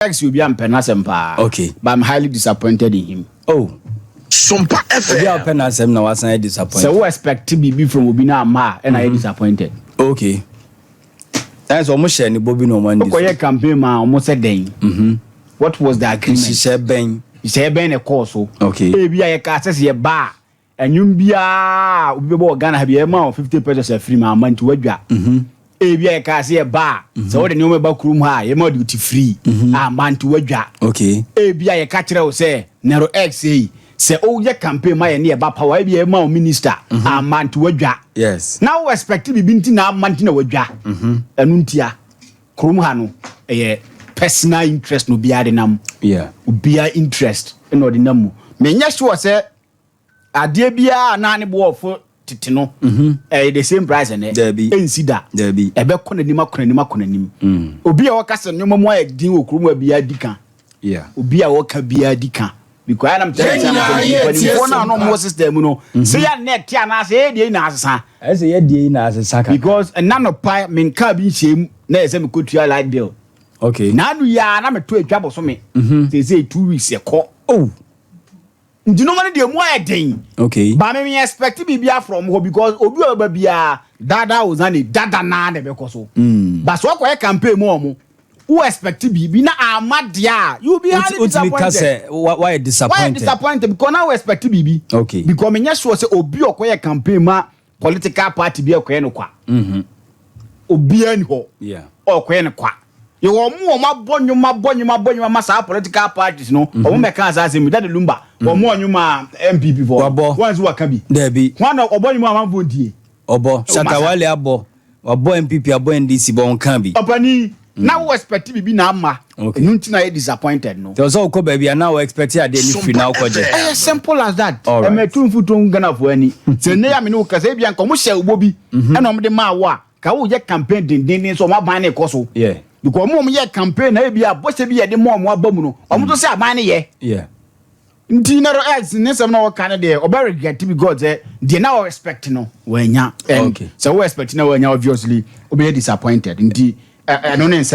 X will be SOMPA. Okay. But I'm highly disappointed in him. Oh. SOMPA FM. Yeah, penasem na was disappointed. So who expect to be from Obina Ma and I disappointed. Okay. That's almost any Bobby no one. Okay, campaign ma almost a day. What was the agreement? She said Ben. He said Ben a course. Okay. Maybe I can't say a bar. And you be a Ghana have a amount 50% of free man to wage. Maybe I can't see a bar. So the new about room high, a more duty free. A man to wage. Okay. Maybe I catch it say Nero X say oh your campaign my near Bapa be a man minister. A man to wage. Yes. Now we expect to be binti na man to wage. Enuntia. Krumhano a personal interest no be adenam. Yeah. Be interest in ordinary. Me nyesho was say ade bia na ne bo ofo tete no the same price and ensida Debi ebe konanim obi a wakase nyoma mo ayedin okrumu bia dika yeah obi a waka bia dika because I am telling you for now no more system no say ya net ya na say dey na asesa I say ya dey na asesa because none of pie men ka bi chem na ese me kotua light bill okay na anu ya na me to atwa boso me say 2 weeks e ko oh you know money the more thing. Okay. But me expect be from her because obi oba bia dada was na na de because so. But so kwa campaign mo who expect be na amadia you be highly disappointed. Why disappointed? Why disappointed because now expect be. Okay. Because me sure say obi okoye campaign ma political party be okoye no kwa. Obi ani ho. Yeah. Okoye no kwa. You want more ma sa political parties no o me kan sa say me that lumba o mo nyuma MPP for once wa ka bi Debi one obonyuma amanfo die obo Shatawale abo wabo MPP abo NDC bo kan bi opani now we expect bi na ama nti na disappointed no there was all ko baby and now we expect ya dey free now ko je as simple as that e me tunfu ton Ghana fo ani se ne ya me no ka say bia nko mo hye ubobi e no mo de ma wo a ka wo ye campaign din so ma ban na ekoso yeah because mom ye campaign na bia bo se bia de mom abamu no omo to say aban ne ye yeah Nero X ne sem na wo kan de oba regret because they now expect no wanya okay so we expect na wanya obviously obe disappointed nti no